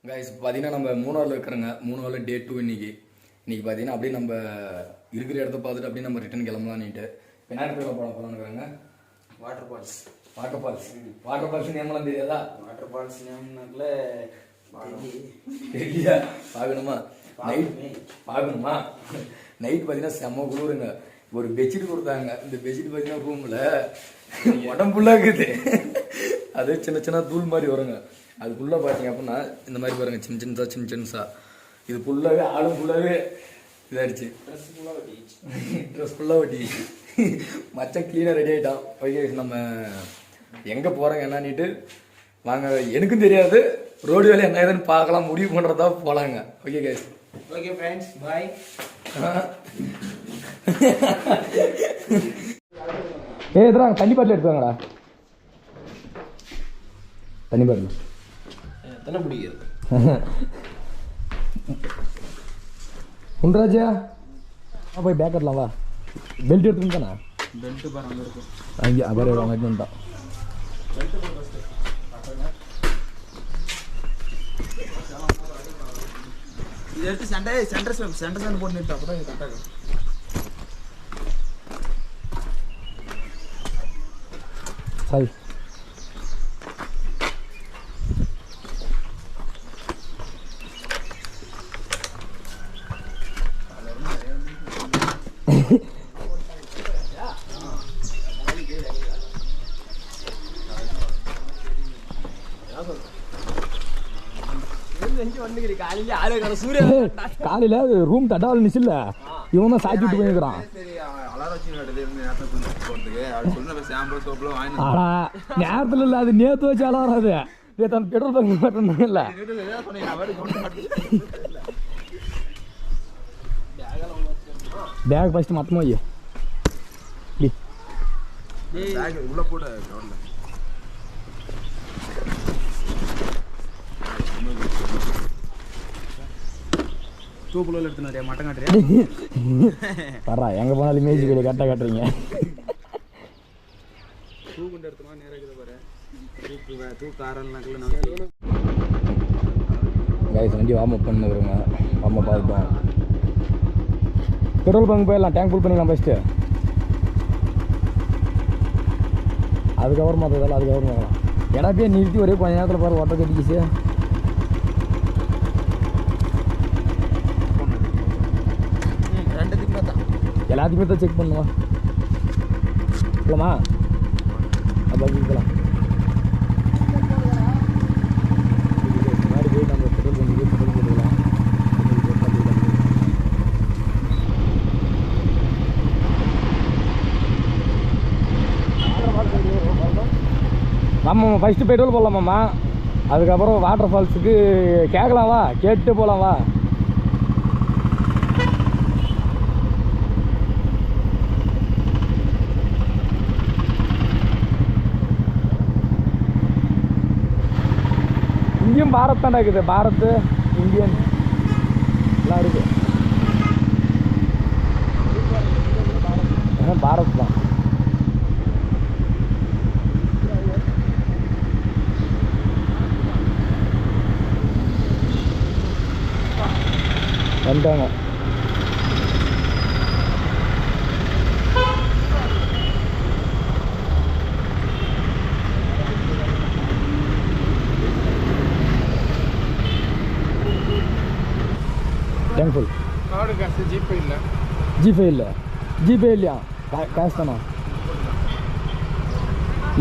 Guys பார்த்தீங்கன்னா நம்ம மூணாரில் இருக்கிறோங்க. மூணாரில் டே 2 இன்னைக்கு பார்த்தீங்கன்னா அப்படியே நம்ம இருக்கிற இடத்த பார்த்துட்டு அப்படியே நம்ம ரிட்டன் கிளம்பலான்னுட்டு என்ன இடத்துல போகலான்னு இருக்கிறாங்க. வாட்டர் ஃபால்ஸ் நேம்லாம் தெரியாதா? வாட்டர் ஃபால்ஸ் நேம்னால தெரியலையா? பார்க்கணுமா? பார்க்கணுமா? நைட் பார்த்தீங்கன்னா செம்ம குளிருங்க. ஒரு பெட்ஷீட் கொடுத்தாங்க. இந்த பெட்ஷீட் பார்த்தீங்கன்னா ரூமில் உடம்புலாம் இருக்குது. அது சின்ன சின்ன தூள் மாதிரி வருங்க. அது ஃபுல்லாக பார்த்தீங்க அப்படின்னா இந்த மாதிரி பாருங்க, சின்ன சின்னசா இது ஃபுல்லாகவே ஆளும் ஃபுல்லாகவே இதாகிடுச்சு. ட்ரெஸ் ஃபுல்லாக ஒட்டிச்சு. மச்சம் க்ளீனாக ரெடி ஆகிட்டான். ஓகே, நம்ம எங்கே போகிறோங்க என்னன்னுட்டு வாங்க. எனக்கும் தெரியாது, ரோடு வேலை என்ன ஏதுன்னு பார்க்கலாம், முடிவு பண்ணுறதா போகலாங்க. ஓகே கைஸ், ஓகே ஃப்ரெண்ட்ஸ், பாய். எதுறாங்க தண்ணி பாட்டில் எடுத்துவாங்கடா. தண்ணி பாட்டில் எத்தனை பிடிக்கிறது? உன்ராஜா போய் பேக் கட்டலாம் வா. பெல்ட் எடுத்துன்னு தானே? பெல்ட்டு பாரு அங்கே இருக்கும். அங்கே அப்புறம் வாங்கிட்டு வந்துட்டான். இது எடுத்து சென்டர் போட்டு நிறுத்த, அப்போ தான் இது கரெக்டாக. சாரி காலையில ரூம் தட்டாவில் நிச்சில்ல, இவன் தான் சாய்ச்சி விட்டு போயிருக்கிறான். நேரத்தில் இல்லை, அது நேற்று வச்சு அலாரம். அது நேற்று அந்த பெட்ரோல் பங்க் மட்டும் இல்லை. பேக் ஃபஸ்ட்டு மொத்தமாக ஐயா உள்ள போட தூக்குள்ள எடுத்து நிறைய மட்டம் காட்டுறியா? வர்றா, எங்கே போனாலும் இமேஜ் வீடியோ கரெக்டாக காட்டுறீங்க. தூக்குண்டு எடுத்துமா நேரம் இருக்குது பாரு. தூக்கு ஆரல்னாக்குள்ள கைஸ் வண்டி வார்ம் அப் பண்ணுறோங்க. வார்ம் அப் ஆகிட்டோம். பெட்ரோல் பங்க் போயிடலாம், டேங்க் ஃபுல் பண்ணிடலாம் ஃபஸ்ட்டு. அதுக்கப்புறமா அதெல்லாம் அதுக்கப்புறம் வாங்கலாம். இடம் போய் நிறுத்தி ஒரே கொஞ்ச நேரத்தில் பாரு ஓட்டர் கட்டிக்கிச்சு. எல்லாத்துக்குமே தான் செக் பண்ணுவோம் இல்லைம்மா. அப்போ போகலாம். மாதிரி போய் நம்ம பெட்ரோல் பண்ணி பெட்ரோல் போட்டுக்கலாம். ஆமாம்மா, ஃபஸ்ட்டு பெட்ரோல் போடலாமாம்மா. அதுக்கப்புறம் வாட்டர் ஃபால்ஸுக்கு கேட்கலாம் வா, கேட்டு போகலாம் வா. இங்கேயும் பாரத் தாண்டா இருக்குது. பாரத், இந்தியன் எல்லாம் இருக்குது. பாரத் தான். வந்துட்டாங்க. டேங்க்ஃபுல் கார்டு காசு ஜிபே இல்லை. ஜிபே இல்லையா? காசு தானா?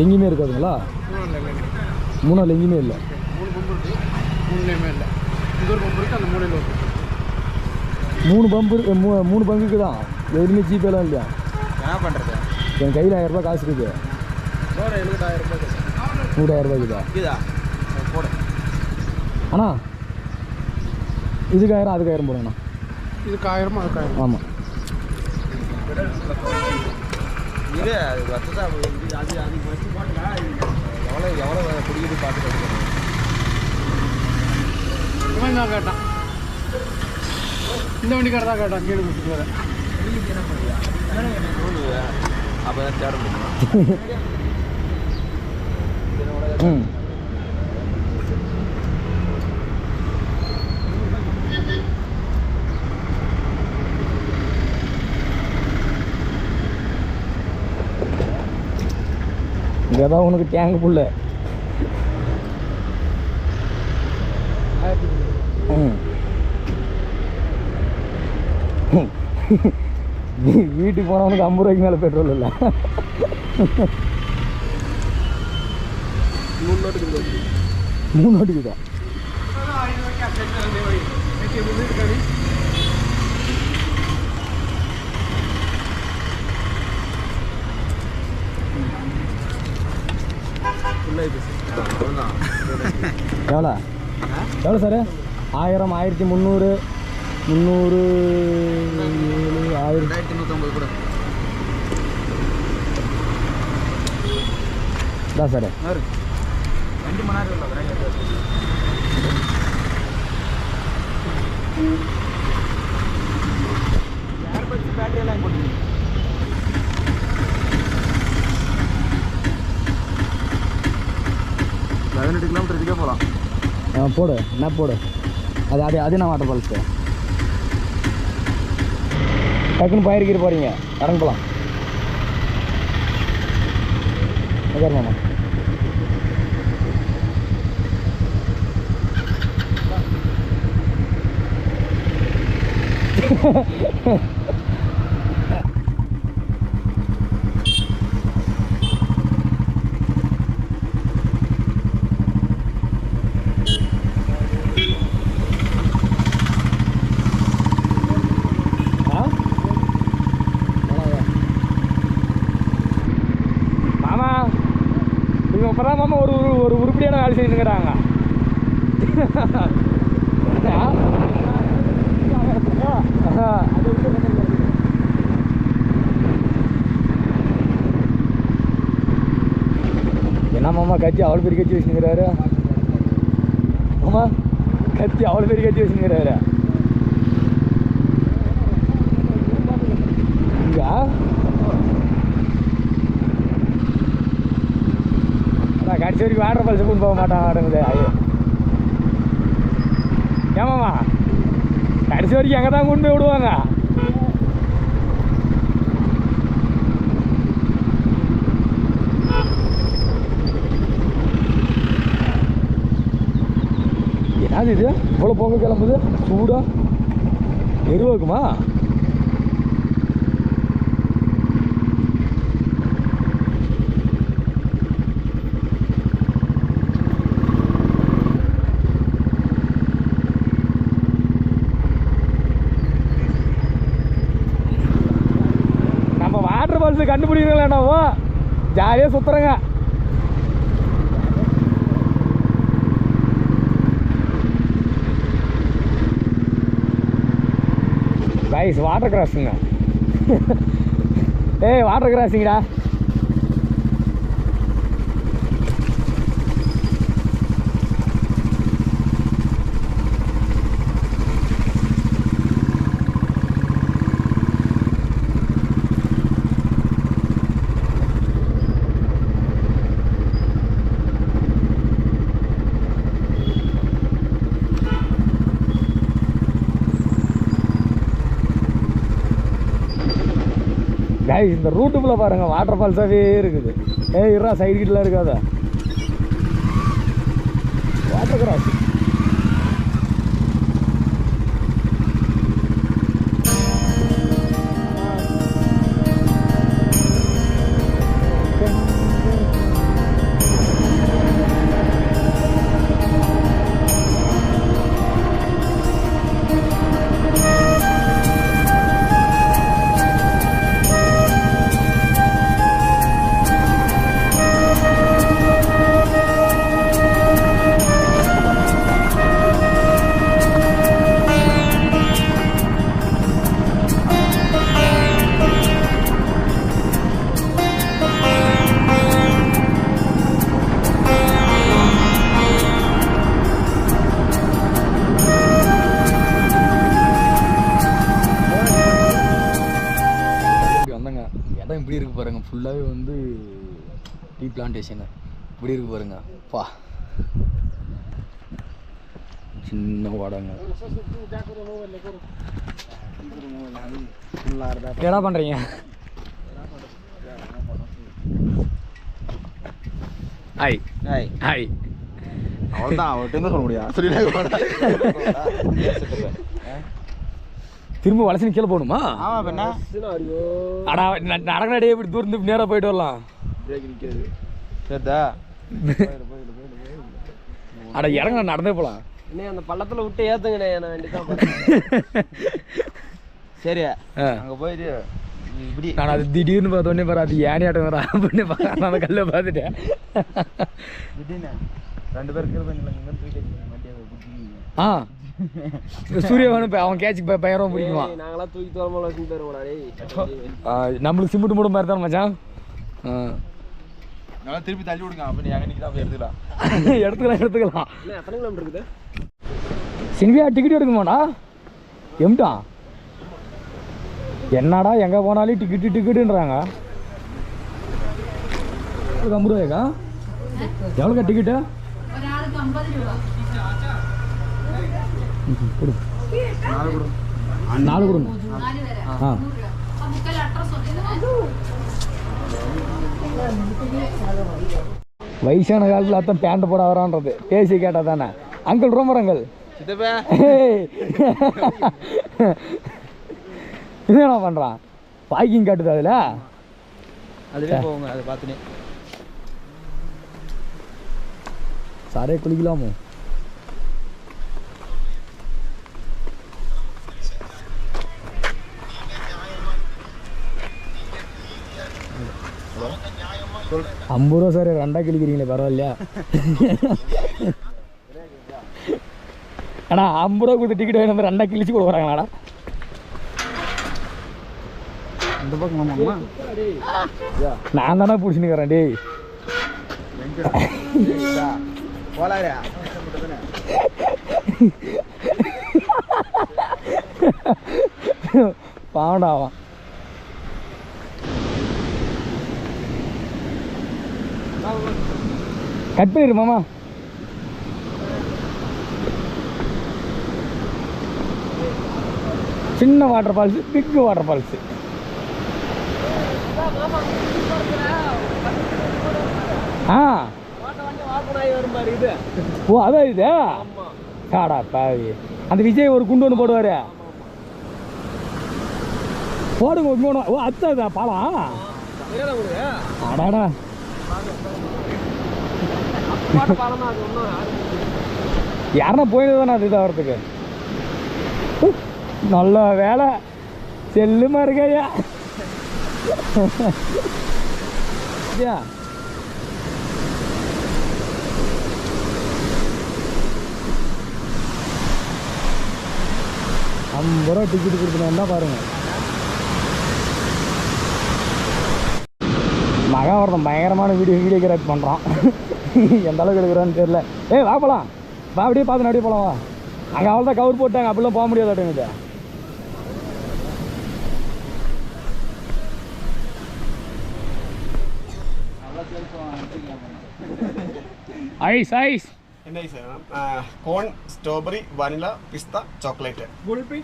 எங்கேயுமே இருக்காதுங்களா? மூணாவில் எங்கேயுமே இல்லை. 3 பம்பு இருக்குது, 3லேயுமே இல்லை. இங்கே ஒரு பம்பு இருக்குது, அந்த 3ல இருக்குது. 3 பம்பு இருக்கு. 3 பங்குக்கு தான் எதுவுமே ஜிபேலாம் இல்லையா? என்ன பண்ணுறது? என் கையில் 1000 ரூபாய் காசு இருக்குது. 70,000 ரூபாய். 100,000 ரூபாய்க்குதா? இதா போட. அண்ணா இதுக்கு 1000 அதுக்கு 1000 போடுங்கண்ணா. இதுக்கு 1000 அதுக்கு 1000. ஆமாம். இது அது வசதா அது ஃபஸ்ட்டு போட்டா எவ்வளோ பிடிக்குது பார்த்துட்டு இவன் தான் கேட்டான். இந்த வண்டிக்கார தான் கேட்டான். கீழே கொடுத்துட்டு என்ன பண்ணுறியா? அப்போ தான் தேட முடியும். இங்கே தான் உனக்கு டேங்க் புல்ல. வீட்டுக்கு போனவனுக்கு 50 ரூபாய்க்கு மேலே பெட்ரோல் இல்லை. 3 நோட்டுக்கு தான். எவ்வளோ எவ்வளோ சார்? 1000, 1300, 300, 1150 கூட தான் சார். 2 மணி நேரம் இல்லை பேட்டரி எல்லாம் போட்டு 18 கிலோமீட்டர் இதுக்கே போகலாம். போடு என்ன போடு. அது நான் வாட்டர் ஃபால்ஸு டக்குன்னு பயிர்கிட்டு போகிறீங்க. இறங்க போகலாம். மாமா இப்போதான் மாமா ஒரு உருப்படியான வேலை செய்யுங்கிறாங்க. என்ன மாமா கத்தி அவ்வளோ பெரிய கத்தி வச்சுங்கிறாரு. மாமா கத்தி அவ்வளோ பெரிய கத்தி வச்சுங்கிறாரு. இங்கே கடைசி வரைக்கும் வாட்டர் ஃபால்ஸ் கொண்டு போக மாட்டாங்க. ஐயோ ஏமாம்மா கடைசி வரைக்கும் அங்கே தான் கொண்டு போய் விடுவாங்க. என்னது இது இவ்வளோ பொங்க கிளம்புது? சூடா எருவாக்குமா? கண்டுபிடிக்கிறீங்களாண்டாவோ ஜாலியாக சுற்றுறேங்க. Guys water கிராஸுங்க. ஏய் வாட்டர் கிராஸிங்கடா. கைஸ் இந்த ரூட்டுக்குள்ளே பாருங்கள் வாட்டர் ஃபால்ஸாகவே இருக்குது. இருறா சைடு கிட்டலாம் இருக்காதா வாட்டர் கிராஸ். இடம் இப்படி இருக்கு பாருங்க. ஃபுல்லாகவே வந்து டீ பிளான்டேஷனு இப்படி இருக்கு பாருங்க. பா சின்ன வாடங்க. என்ன பண்ணுறீங்க? Hi hi hi. அவ்வளோதான் அவர்கிட்ட என்ன சொல்ல முடியும் சொல்லி திரும்ப வளர்ச்சி கீழே போகணுமா? ஆமா பண்ண அடா நடக்கடே இப்படி தூரம் நேராக போயிட்டு வரலாம். சரிதா அட இறங்க நடந்தே போகலாம். அந்த பள்ளத்தில் விட்டு ஏற்றுங்கண்ணே நான் வேண்டிதான். சரி அங்கே போயிட்டு இப்படி நான் அது திடீர்னு பார்த்தோன்னே பாரு அது ஏனியாட்டம் வர அப்படின்னு பார்க்க அந்த கல்லை பார்த்துட்டேன். திடீர்னு 2 பேர் ஆ சூரியவானு அவன் கேட்சுக்கு பயங்கரமாக பிடிக்குமா? நாங்களாம் தூக்கி தோறமாக வச்சுட்டு போயிடுவோம்டா. நம்மளுக்கு சிமெண்ட் மூட மாதிரி தான் மச்சான். நல்லா திருப்பி தள்ளி விடுங்க அப்போ நீ அங்கே தான் போய் எடுத்துக்கலாம். எடுத்துக்கலாம். எத்தனை கிலோமீட்டர் இருக்குது? சின்வியா டிக்கெட் எடுக்குமாடா? எம்டா என்னடா எங்கே போனாலும் டிக்கெட்டுன்றாங்க. 50 ரூபாய்க்கா? எவ்வளோக்கா டிக்கெட்டு? கொடு 4 கொடுங்க. ஆ வயசான காலத்தில் அத்தான் பேண்ட் போட வரான்றது பேசி கேட்டால் தானே. அங்கிள் ரோமர் அங்கிள் இது என்ன பண்ணுறான்? பார்க்கிங் காட்டுது அதில். அதுவே போங்க அதை பார்த்துனே சாரே குளிக்கலாமோ? ஐம்பது ரூபா சார் 2 கிளிக்கிறீங்களே பரவாயில்லையா? அண்ணா 50 ரூபா கொடுத்து டிக்கெட் வாங்கி 2 கிழிச்சு கொடுக்குறாங்களாடா? இந்த பக்கம் நான் தானே பிடிச்சினுக்கிறேன் டேய். போலாரியா பாவண்டாவான். கட் பண்ணிடு மாமா. சின்ன waterfalls, big waterfalls. ஆ ஓ அதான் இது காடா பாவி. அந்த விஜய் ஒரு குண்டு ஒன்று போடுவாரு. போடுங்க இன்னொன்று. ஓ அத்தா பாலம். அடாடா யாருன்னா போயிட்டு தானே அது இதாகிறதுக்கு. நல்ல வேலை செல்லுமா இருக்கையா. ஐம்பது ரூபா டிக்கெட் கொடுத்துனா பாருங்க. மகாபாரதம் பயங்கரமான வீடியோகிராஃபி பண்ணுறான். எந்த அளவுக்கு எடுக்கிறான்னு தெரியல. வா போகலாம். வா அப்படியே பார்த்து அப்படியே போகலாம். வா அங்கே அவள் தான் கவர் போட்டாங்க. அப்படிலாம் போக முடியாதாட்டுங்க. ஐஸ் ஐஸ் என்ன சார்? கோன், ஸ்ட்ராபெரி, வனிலா, பிஸ்தா, சாக்லேட்டு. குல்பி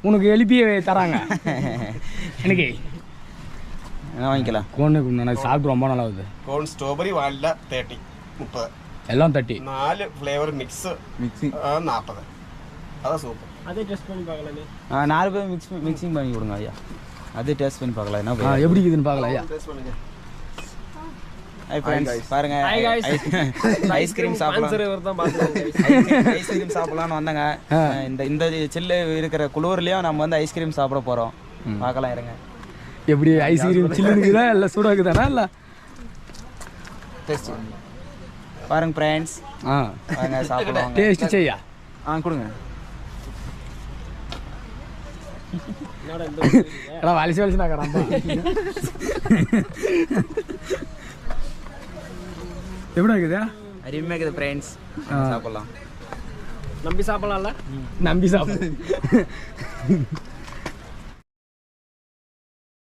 உனக்கு எழுப்பியே தராங்க. எனக்கு வாங்கிக்கலாம். கோன் நான் சாப்பிட்டு ரொம்ப நல்லா இருக்குது. கோன், ஸ்ட்ராபெரி, வனிலா 30 எல்லாம் 30. 4 ஃப்ளேவர் மிக்ஸிங் 40. அதான் சூப்பர். அதே டெஸ்ட் பண்ணி பார்க்கலாமே. 4 பேர் மிக்சிங் பண்ணி கொடுங்க ஐயா. அதே டேஸ்ட் பண்ணி பார்க்கலாம். என்ன எப்படி இருக்குதுன்னு பார்க்கலாம் ஐயா. டேஸ்ட் பண்ணுங்க. ஹாய் ஃப்ரெண்ட்ஸ் பாருங்க. ஐஸ்கிரீம் சாப்பிடலாம். ஐஸ்கிரீம் சாப்பிடலாம்னு வந்தாங்க. இந்த சில்லு இருக்கிற குளூர்லயும் நம்ம வந்து ஐஸ்கிரீம் சாப்பிட போறோம். பார்க்கலாம் இருங்க. எப்படி ஐஸ்கிரீம் சில்லுக்குதா இல்ல சூடாக்குதானா இல்ல டேஸ்ட் பாருங்க ஃப்ரெண்ட்ஸ். வாங்க சாப்பிடலாம். டேஸ்ட் செய்யா. கொடுங்க. எல்லாம் வலிச்சு நான் கடம்பா. எப்படி இருக்குதா? அருமையாக இருக்குது ஃப்ரெண்ட்ஸ். சாப்பிடலாம். நம்பி சாப்பிடலாம்ல. நம்பி சாப்பிடு.